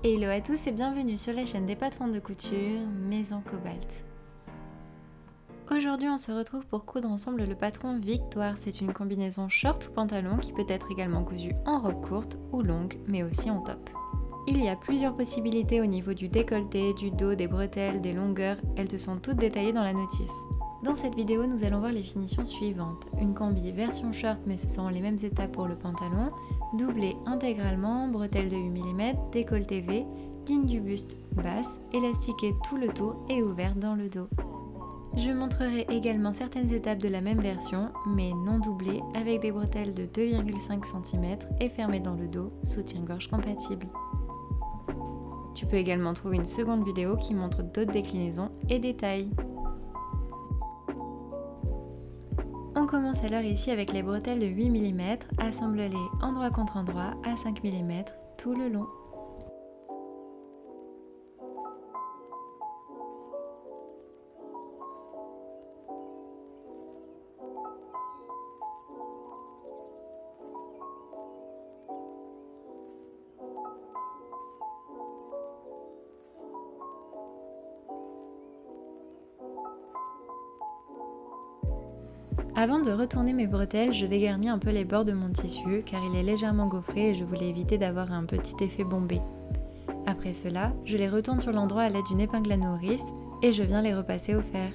Hello à tous et bienvenue sur la chaîne des patrons de couture Maison Cobalt. Aujourd'hui on se retrouve pour coudre ensemble le patron Victoire. C'est une combinaison short ou pantalon qui peut être également cousue en robe courte ou longue mais aussi en top. Il y a plusieurs possibilités au niveau du décolleté, du dos, des bretelles, des longueurs, elles te sont toutes détaillées dans la notice. Dans cette vidéo, nous allons voir les finitions suivantes. Une combi version short, mais ce seront les mêmes étapes pour le pantalon, doublé intégralement, bretelles de 8 mm, décolleté V, ligne du buste basse, élastiqué tout le tour et ouverte dans le dos. Je montrerai également certaines étapes de la même version, mais non doublées, avec des bretelles de 2,5 cm et fermées dans le dos, soutien-gorge compatible. Tu peux également trouver une seconde vidéo qui montre d'autres déclinaisons et détails. On commence alors ici avec les bretelles de 8 mm, assemble-les endroit contre endroit à 5 mm tout le long. Avant de retourner mes bretelles, je dégarnis un peu les bords de mon tissu car il est légèrement gaufré et je voulais éviter d'avoir un petit effet bombé. Après cela, je les retourne sur l'endroit à l'aide d'une épingle à nourrice et je viens les repasser au fer.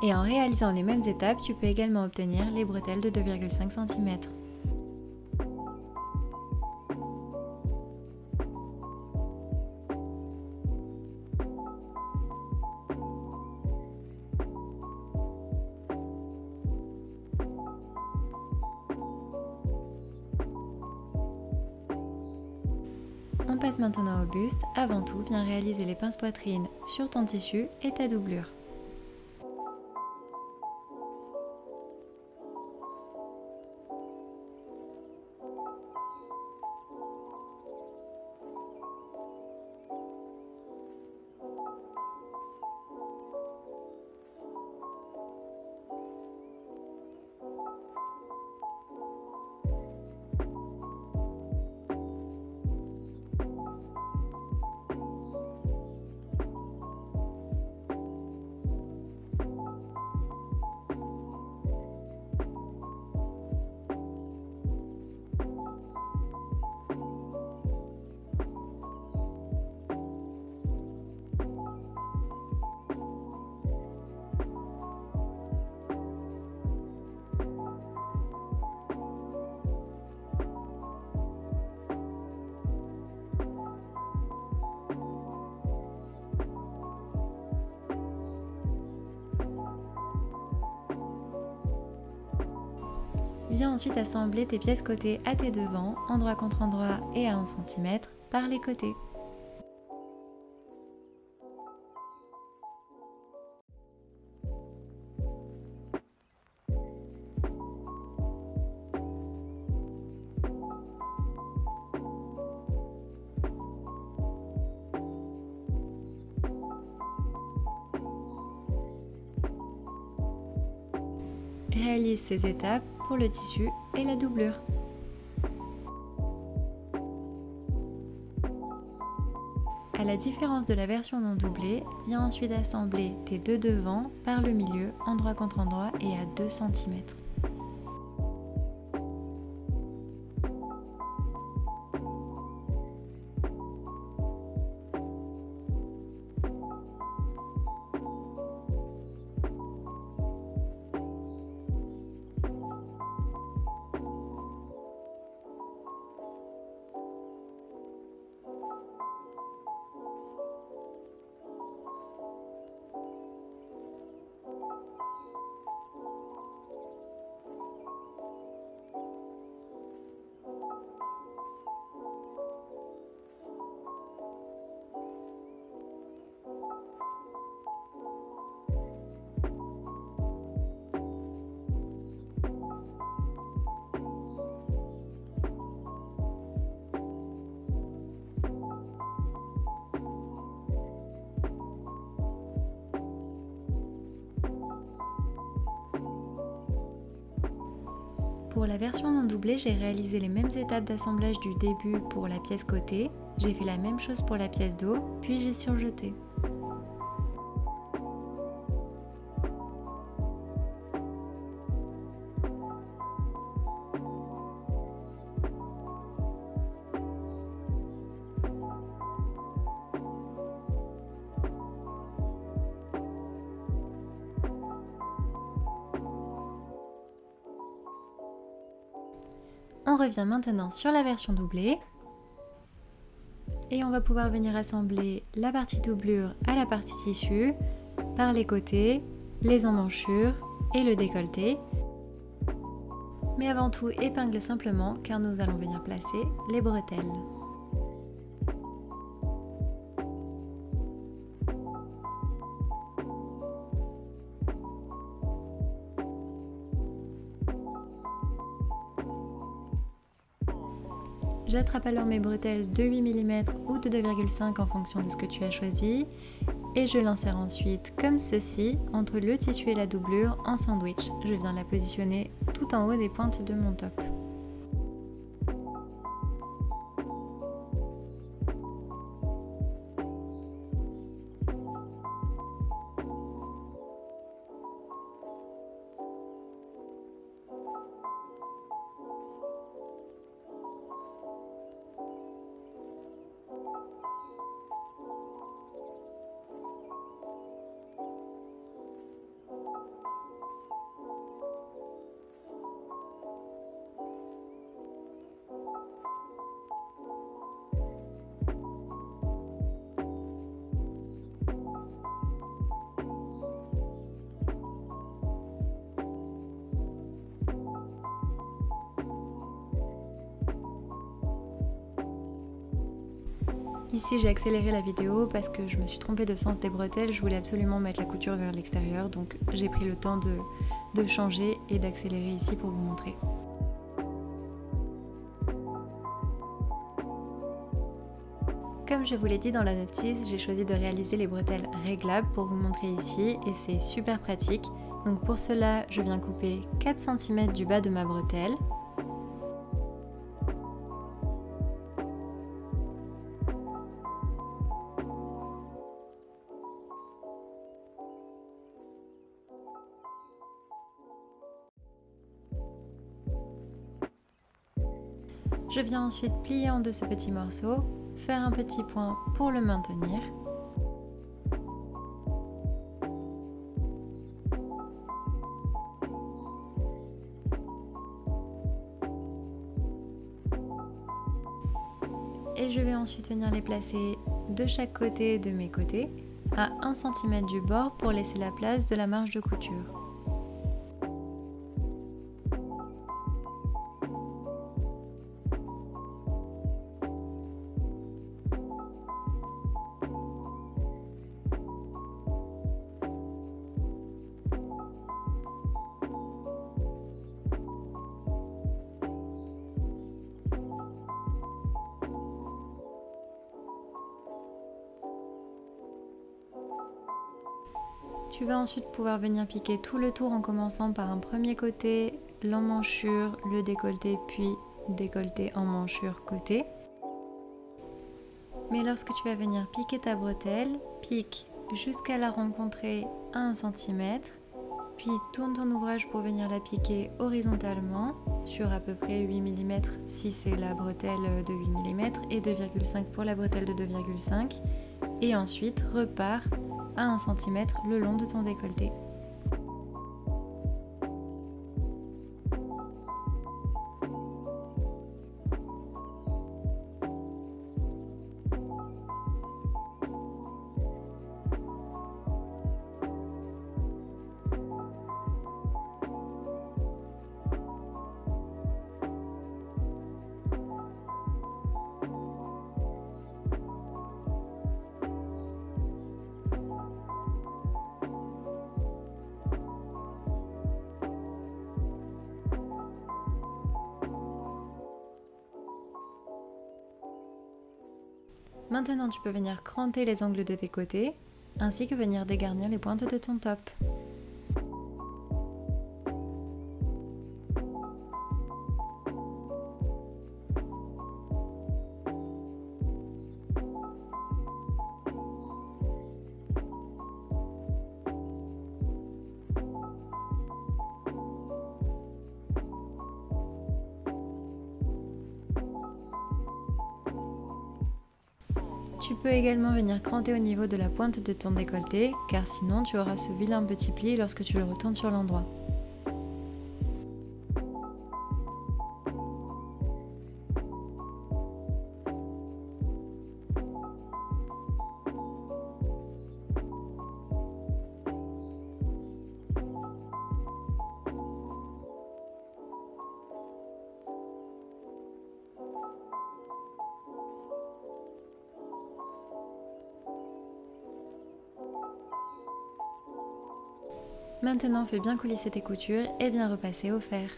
Et en réalisant les mêmes étapes, tu peux également obtenir les bretelles de 2,5 cm. On passe maintenant au buste. Avant tout, viens réaliser les pinces poitrine sur ton tissu et ta doublure. Viens ensuite assembler tes pièces côté à tes devants, endroit contre endroit et à 1 cm par les côtés. Réalise ces étapes pour le tissu et la doublure. À la différence de la version non doublée, viens ensuite assembler tes deux devants par le milieu, endroit contre endroit et à 2 cm. Pour la version non doublée, j'ai réalisé les mêmes étapes d'assemblage du début pour la pièce côté, j'ai fait la même chose pour la pièce dos, puis j'ai surjeté. On revient maintenant sur la version doublée et on va pouvoir venir assembler la partie doublure à la partie tissu par les côtés, les emmanchures et le décolleté. Mais avant tout, épingle simplement car nous allons venir placer les bretelles. J'attrape alors mes bretelles de 8 mm ou de 2,5 en fonction de ce que tu as choisi et je l'insère ensuite comme ceci entre le tissu et la doublure en sandwich. Je viens la positionner tout en haut des pointes de mon top. Ici j'ai accéléré la vidéo parce que je me suis trompée de sens des bretelles, je voulais absolument mettre la couture vers l'extérieur, donc j'ai pris le temps de changer et d'accélérer ici pour vous montrer. Comme je vous l'ai dit dans la notice, j'ai choisi de réaliser les bretelles réglables pour vous montrer ici et c'est super pratique. Donc pour cela, je viens couper 4 cm du bas de ma bretelle. Je viens ensuite plier en deux ce petit morceau, faire un petit point pour le maintenir. Et je vais ensuite venir les placer de chaque côté de mes côtés à 1 cm du bord pour laisser la place de la marge de couture. Tu vas ensuite pouvoir venir piquer tout le tour en commençant par un premier côté, l'emmanchure, le décolleté, puis décolleté, emmanchure, côté. Mais Mais lorsque tu vas venir piquer ta bretelle, pique jusqu'à la rencontrer à 1 cm, puis tourne ton ouvrage pour venir la piquer horizontalement sur à peu près 8 mm si c'est la bretelle de 8 mm et 2,5 pour la bretelle de 2,5 et ensuite repars à 1 cm le long de ton décolleté. Maintenant, tu peux venir cranter les angles de tes côtés, ainsi que venir dégarnir les pointes de ton top. Tu peux également venir cranter au niveau de la pointe de ton décolleté, car sinon tu auras ce vilain petit pli lorsque tu le retournes sur l'endroit. Maintenant, fais bien coulisser tes coutures et bien repasser au fer.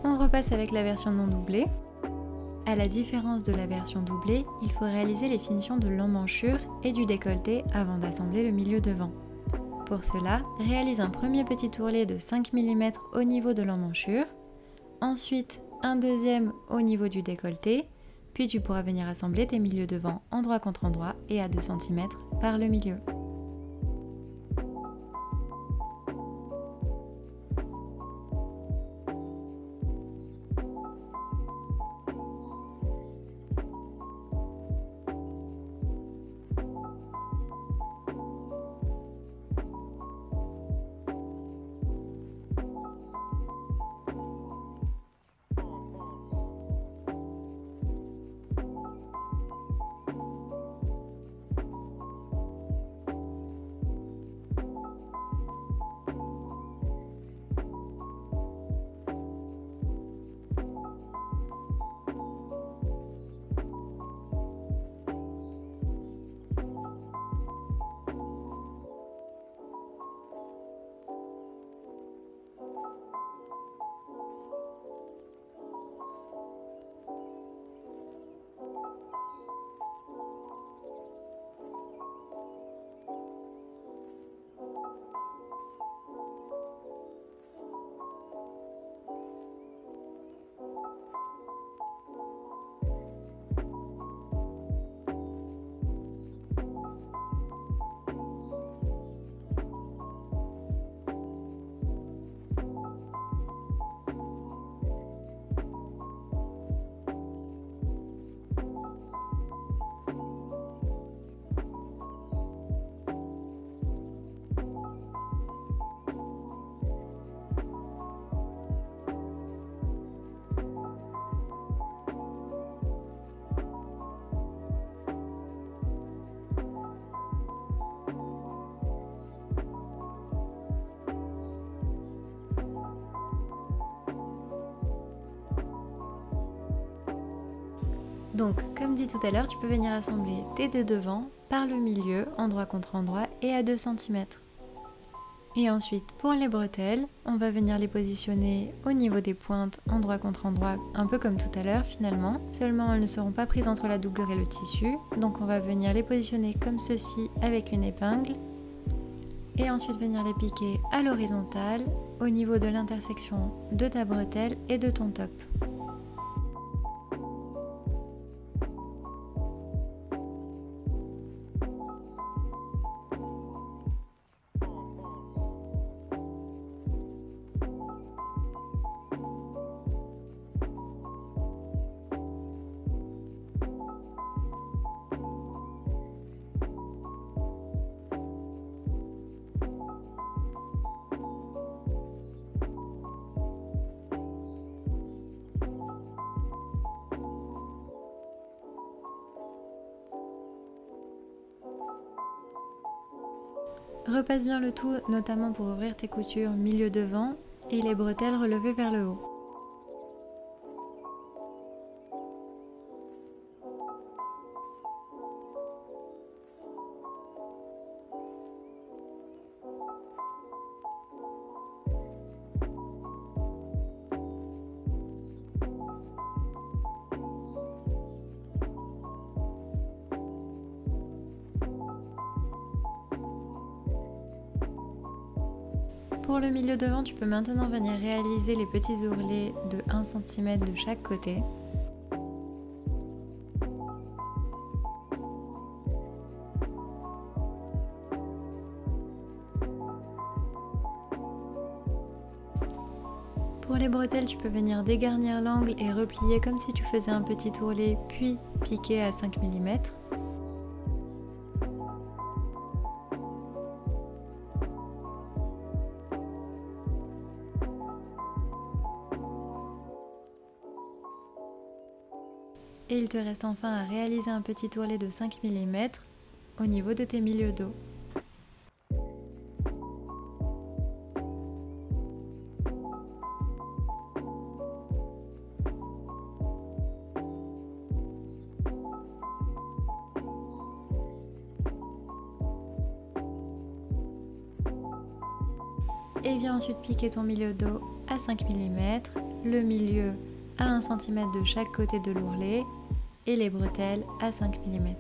On repasse avec la version non doublée. À la différence de la version doublée, il faut réaliser les finitions de l'emmanchure et du décolleté avant d'assembler le milieu devant. Pour cela, réalise un premier petit ourlet de 5 mm au niveau de l'emmanchure, ensuite un deuxième au niveau du décolleté, puis tu pourras venir assembler tes milieux devant endroit contre endroit et à 2 cm par le milieu. Donc, comme dit tout à l'heure, tu peux venir assembler tes deux devants par le milieu, endroit contre endroit et à 2 cm. Et ensuite, pour les bretelles, on va venir les positionner au niveau des pointes, endroit contre endroit, un peu comme tout à l'heure finalement. Seulement, elles ne seront pas prises entre la doublure et le tissu. Donc on va venir les positionner comme ceci avec une épingle. Et ensuite venir les piquer à l'horizontale, au niveau de l'intersection de ta bretelle et de ton top. Repasse bien le tout, notamment pour ouvrir tes coutures milieu devant et les bretelles relevées vers le haut. Pour le milieu devant, tu peux maintenant venir réaliser les petits ourlets de 1 cm de chaque côté. Pour les bretelles, tu peux venir dégarnir l'angle et replier comme si tu faisais un petit ourlet, puis piquer à 5 mm. Et il te reste enfin à réaliser un petit ourlet de 5 mm au niveau de tes milieux dos. Et viens ensuite piquer ton milieu dos à 5 mm, le milieu à 1 cm de chaque côté de l'ourlet et les bretelles à 5 mm.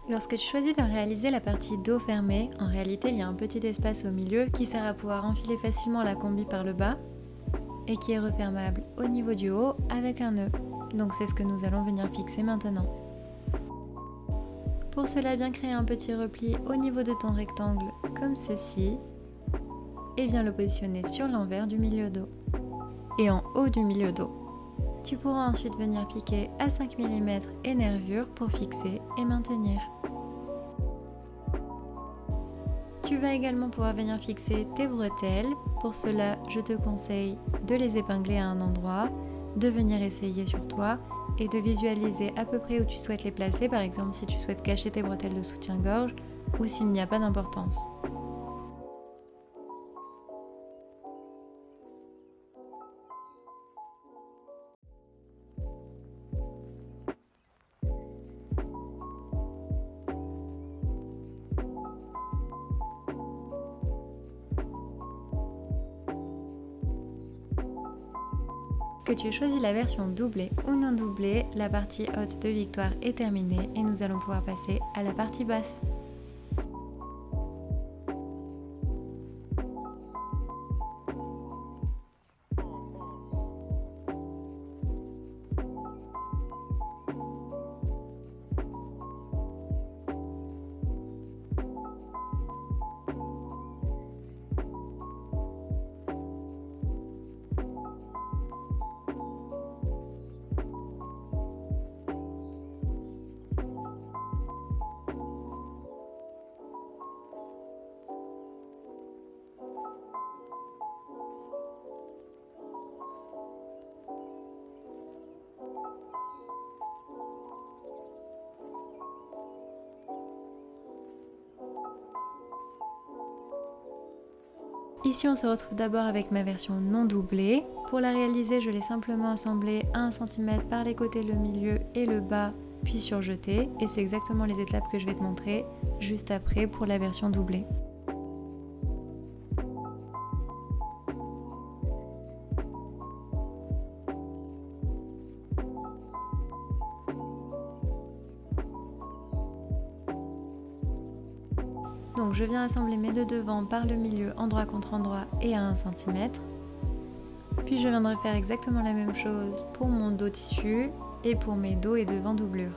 Lorsque tu choisis de réaliser la partie dos fermée, en réalité il y a un petit espace au milieu qui sert à pouvoir enfiler facilement la combi par le bas et qui est refermable au niveau du haut avec un nœud. Donc c'est ce que nous allons venir fixer maintenant. Pour cela, viens créer un petit repli au niveau de ton rectangle comme ceci et viens le positionner sur l'envers du milieu dos et en haut du milieu dos. Tu pourras ensuite venir piquer à 5 mm et nervure pour fixer et maintenir. Tu vas également pouvoir venir fixer tes bretelles. Pour cela, je te conseille de les épingler à un endroit, de venir essayer sur toi et de visualiser à peu près où tu souhaites les placer, par exemple si tu souhaites cacher tes bretelles de soutien-gorge ou s'il n'y a pas d'importance. Que tu aies choisi la version doublée ou non doublée, la partie haute de Victoire est terminée et nous allons pouvoir passer à la partie basse. Ici on se retrouve d'abord avec ma version non doublée. Pour la réaliser, je l'ai simplement assemblée à 1 cm par les côtés, le milieu et le bas, puis surjetée. Et c'est exactement les étapes que je vais te montrer juste après pour la version doublée. Donc je viens assembler mes deux devants par le milieu, endroit contre endroit et à 1 cm. Puis je viendrai faire exactement la même chose pour mon dos tissu et pour mes dos et devants doublure.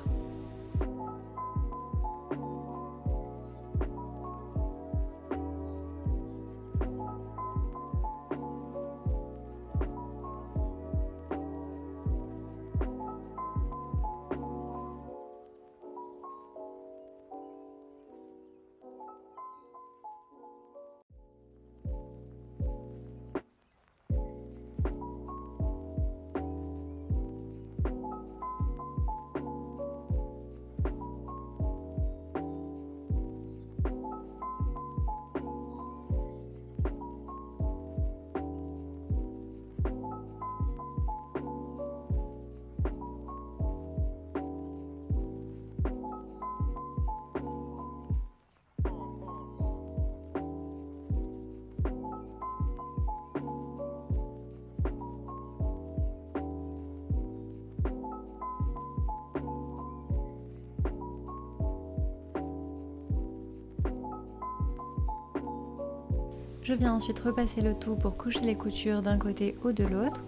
Je viens ensuite repasser le tout pour coucher les coutures d'un côté ou de l'autre.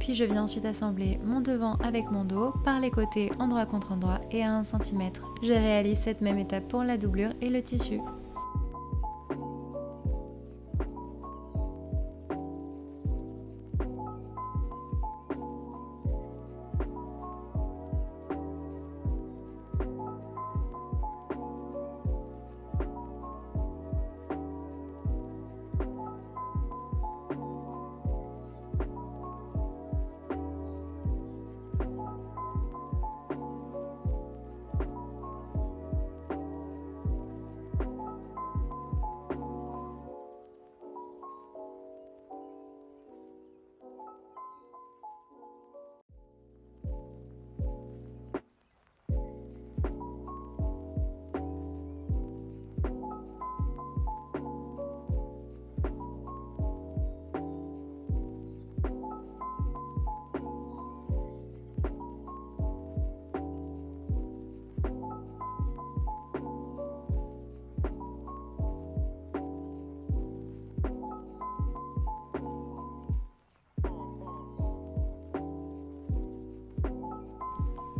Puis je viens ensuite assembler mon devant avec mon dos par les côtés endroit contre endroit et à 1 cm. Je réalise cette même étape pour la doublure et le tissu.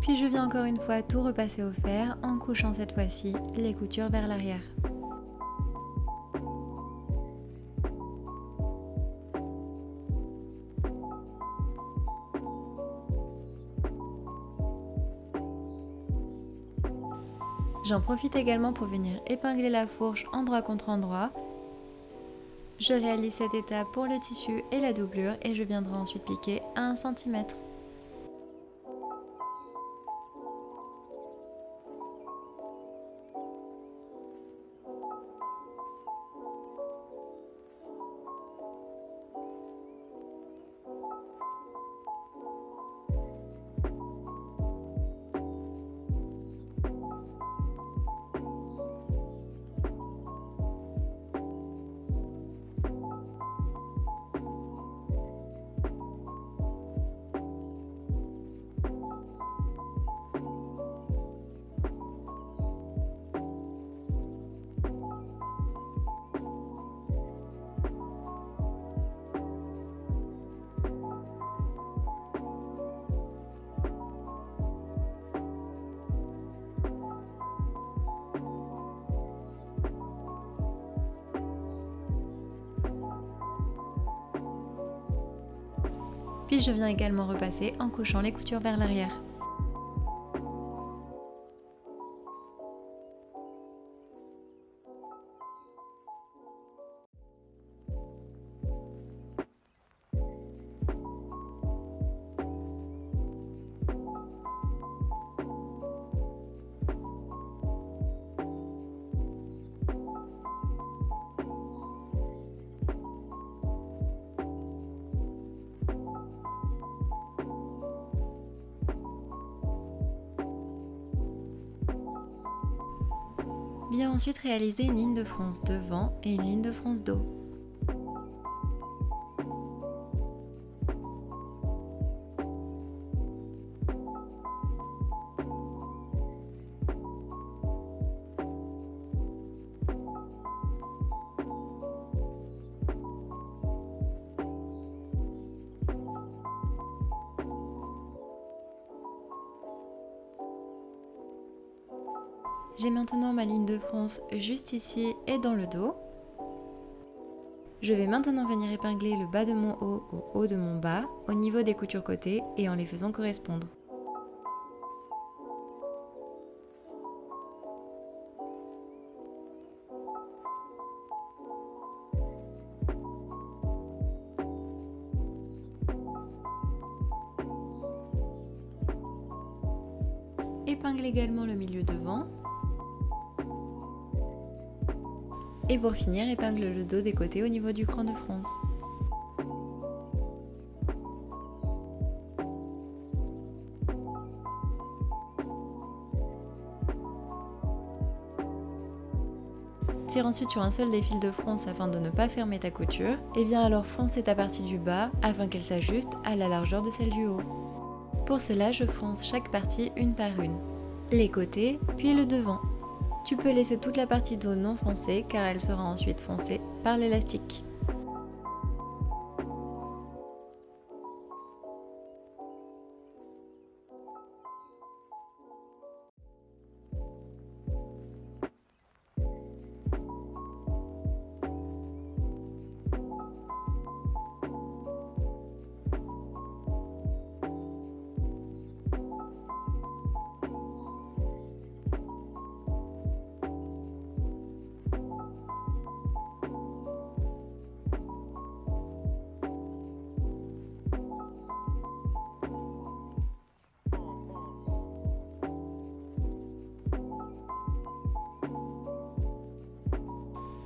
Puis je viens encore une fois tout repasser au fer en couchant cette fois-ci les coutures vers l'arrière. J'en profite également pour venir épingler la fourche endroit contre endroit. Je réalise cette étape pour le tissu et la doublure et je viendrai ensuite piquer à 1 cm. Puis je viens également repasser en couchant les coutures vers l'arrière. Viens ensuite réaliser une ligne de fronce devant et une ligne de fronce dos. J'ai maintenant ma ligne de fronce juste ici et dans le dos. Je vais maintenant venir épingler le bas de mon haut au haut de mon bas, au niveau des coutures côté et en les faisant correspondre. Épingle également le milieu devant. Et pour finir, épingle le dos des côtés au niveau du cran de fronce. Tire ensuite sur un seul des fils de fronce afin de ne pas fermer ta couture et viens alors froncer ta partie du bas afin qu'elle s'ajuste à la largeur de celle du haut. Pour cela, je fronce chaque partie une par une, les côtés puis le devant. Tu peux laisser toute la partie dos non froncée car elle sera ensuite froncée par l'élastique.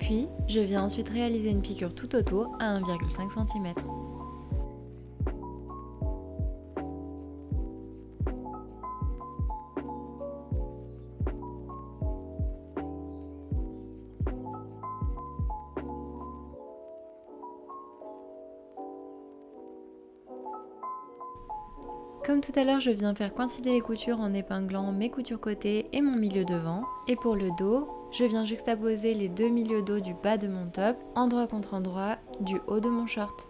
Puis, je viens ensuite réaliser une piqûre tout autour à 1,5 cm. Comme tout à l'heure, je viens faire coïncider les coutures en épinglant mes coutures côté et mon milieu devant. Et pour le dos, je viens juxtaposer les deux milieux dos du bas de mon top, endroit contre endroit, du haut de mon short.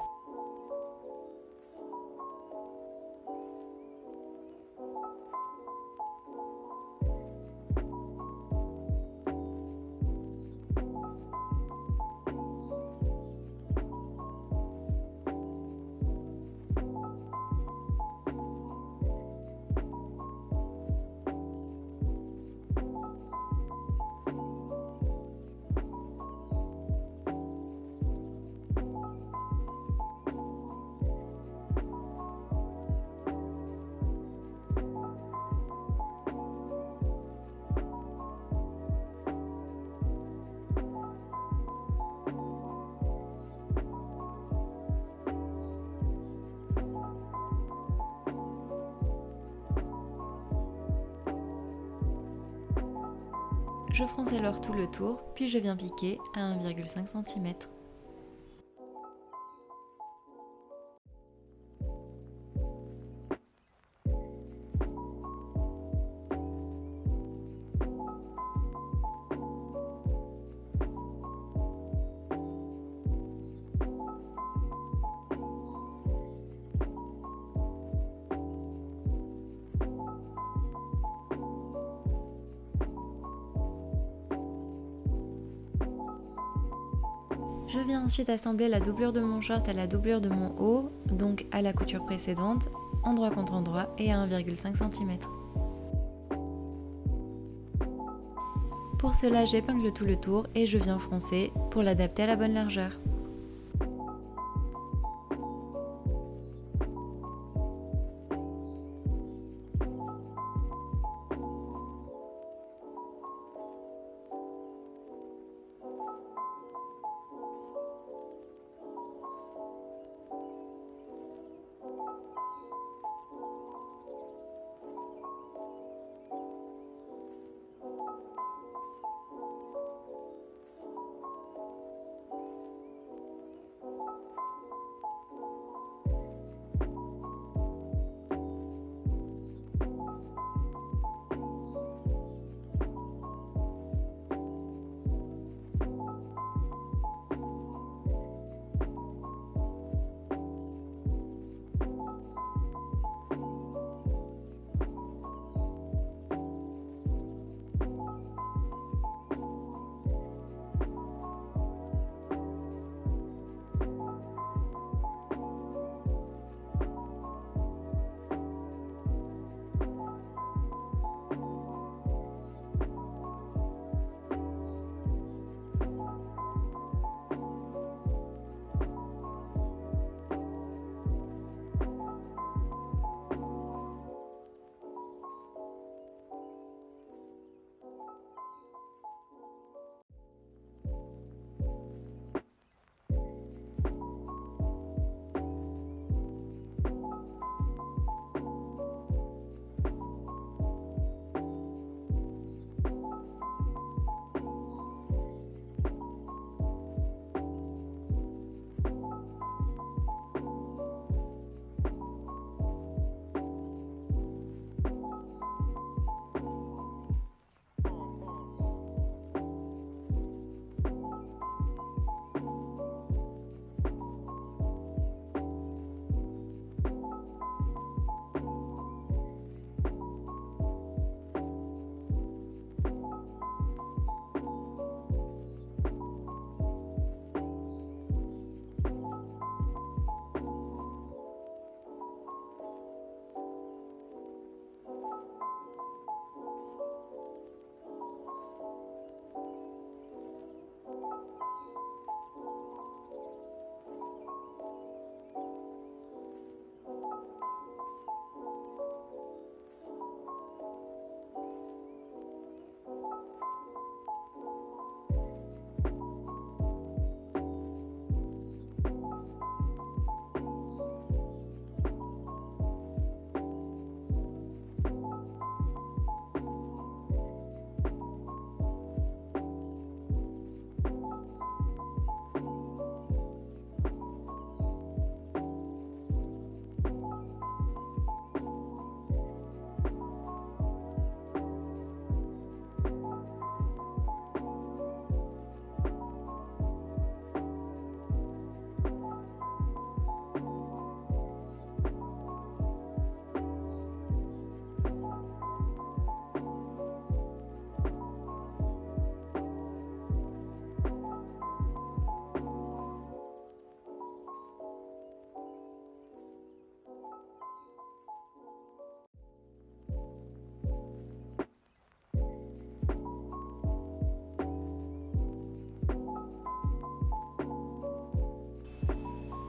Je fronce alors tout le tour, puis je viens piquer à 1,5 cm. Je viens ensuite assembler la doublure de mon short à la doublure de mon haut, donc à la couture précédente, endroit contre endroit et à 1,5 cm. Pour cela, j'épingle tout le tour et je viens froncer pour l'adapter à la bonne largeur.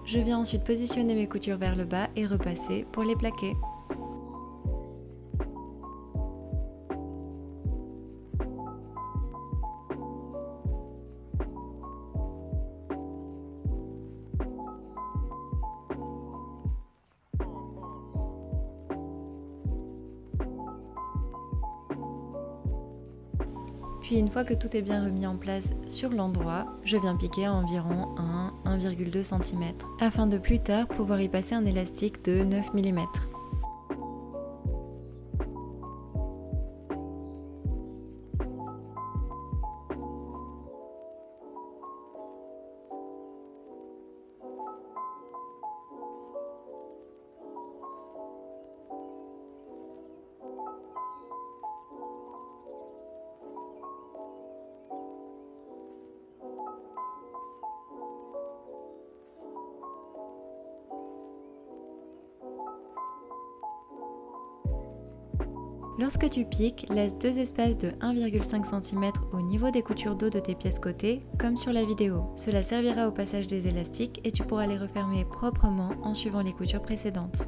Je viens ensuite positionner mes coutures vers le bas et repasser pour les plaquer. Puis une fois que tout est bien remis en place sur l'endroit, je viens piquer à environ 1,2 cm afin de plus tard pouvoir y passer un élastique de 9 mm. Lorsque tu piques, laisse deux espaces de 1,5 cm au niveau des coutures dos de tes pièces côté, comme sur la vidéo. Cela servira au passage des élastiques et tu pourras les refermer proprement en suivant les coutures précédentes.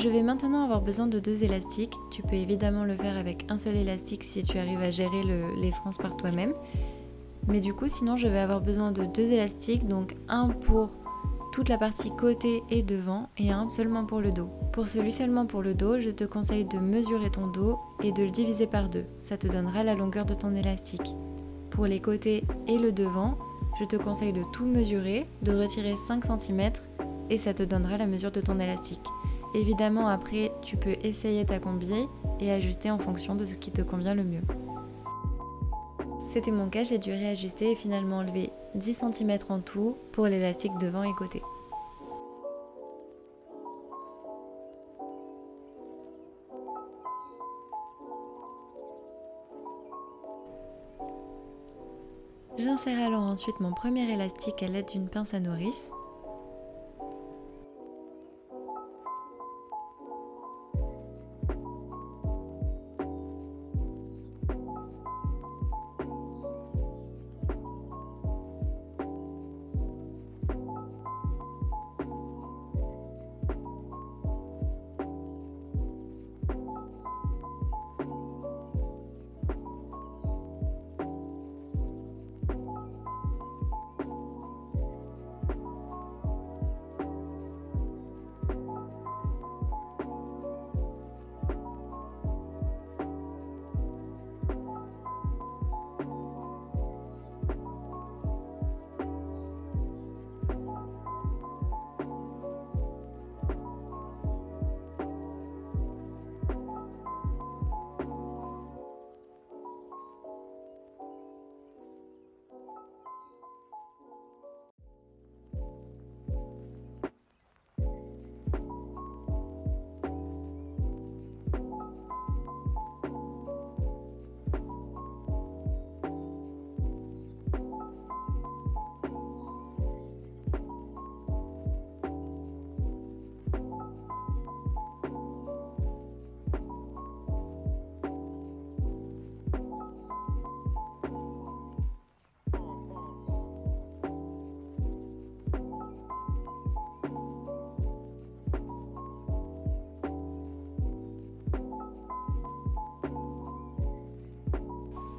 Je vais maintenant avoir besoin de deux élastiques. Tu peux évidemment le faire avec un seul élastique si tu arrives à gérer les frances par toi-même. Mais du coup, sinon, je vais avoir besoin de deux élastiques, donc un pour toute la partie côté et devant et un seulement pour le dos. Pour celui seulement pour le dos, je te conseille de mesurer ton dos et de le diviser par deux. Ça te donnera la longueur de ton élastique. Pour les côtés et le devant, je te conseille de tout mesurer, de retirer 5 cm et ça te donnera la mesure de ton élastique. Évidemment, après, tu peux essayer ta combi et ajuster en fonction de ce qui te convient le mieux. C'était mon cas, j'ai dû réajuster et finalement enlever 10 cm en tout pour l'élastique devant et côté. J'insère alors ensuite mon premier élastique à l'aide d'une pince à nourrice.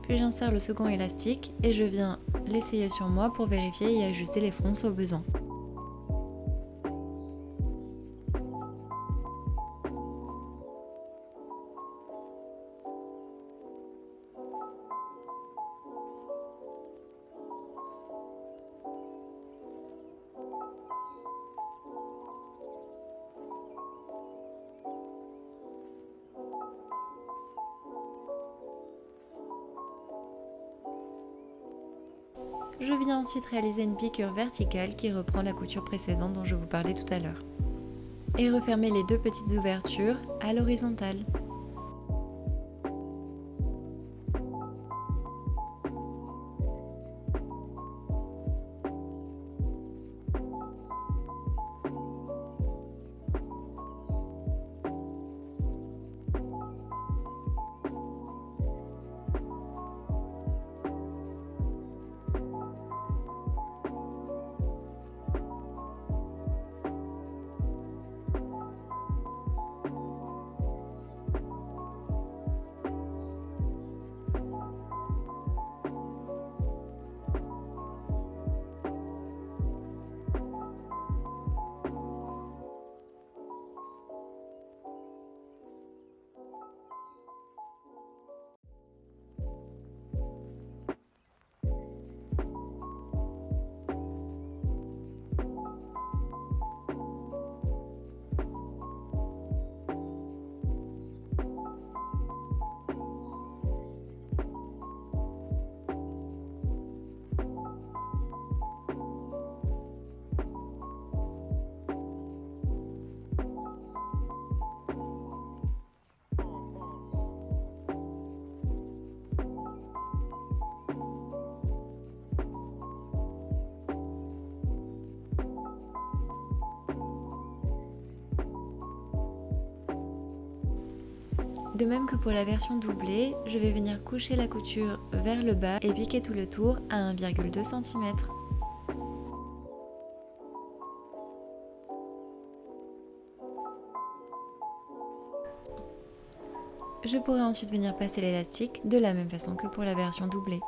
Puis j'insère le second élastique et je viens l'essayer sur moi pour vérifier et ajuster les fronces au besoin. Je viens ensuite réaliser une piqûre verticale qui reprend la couture précédente dont je vous parlais tout à l'heure. Et refermer les deux petites ouvertures à l'horizontale. De même que pour la version doublée, je vais venir coucher la couture vers le bas et piquer tout le tour à 1,2 cm. Je pourrai ensuite venir passer l'élastique de la même façon que pour la version doublée.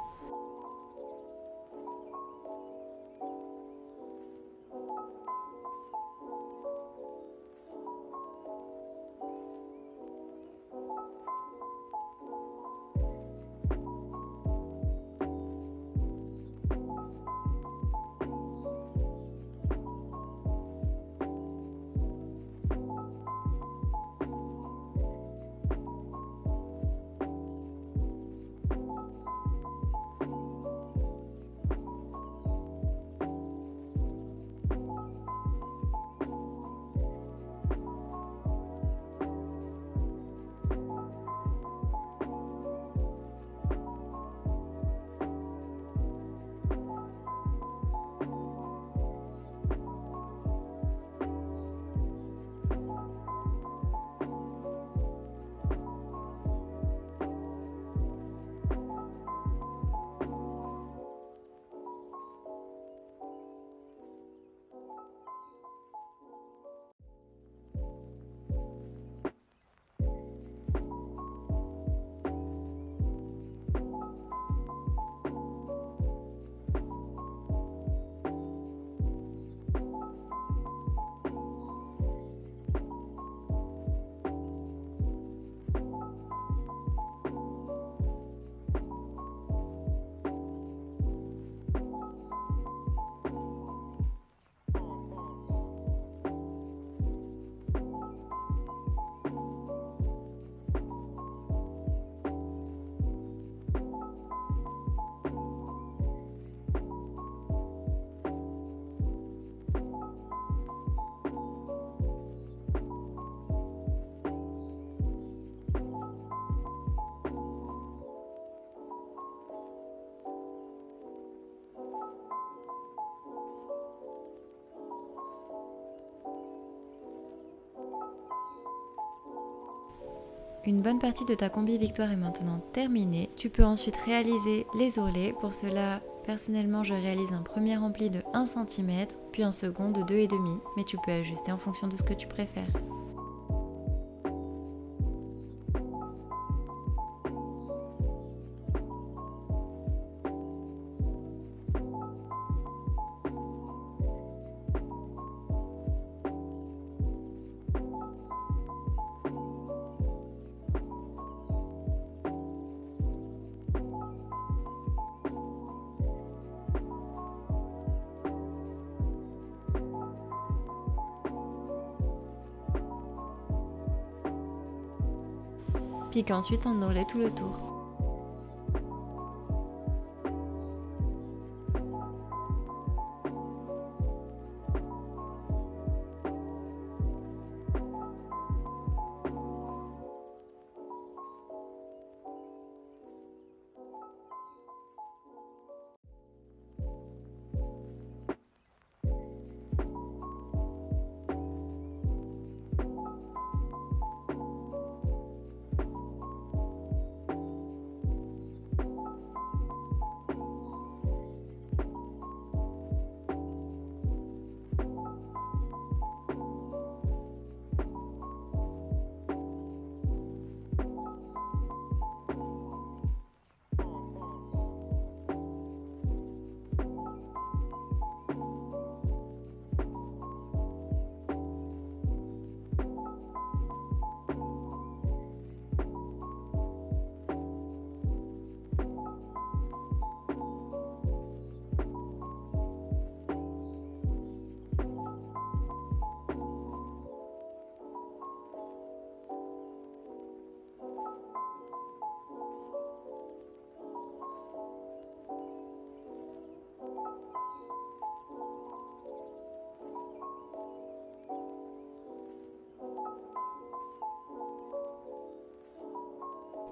Une bonne partie de ta combi Victoire est maintenant terminée. Tu peux ensuite réaliser les ourlets. Pour cela, personnellement, je réalise un premier rempli de 1 cm, puis un second de 2,5 cm, mais tu peux ajuster en fonction de ce que tu préfères. Pique ensuite en ourlet tout le tour.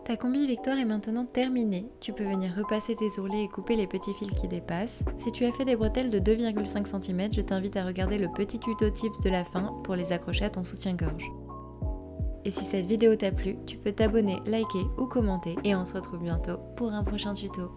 Ta combi Victoire est maintenant terminée. Tu peux venir repasser tes ourlets et couper les petits fils qui dépassent. Si tu as fait des bretelles de 2,5 cm, je t'invite à regarder le petit tuto tips de la fin pour les accrocher à ton soutien-gorge. Et si cette vidéo t'a plu, tu peux t'abonner, liker ou commenter et on se retrouve bientôt pour un prochain tuto.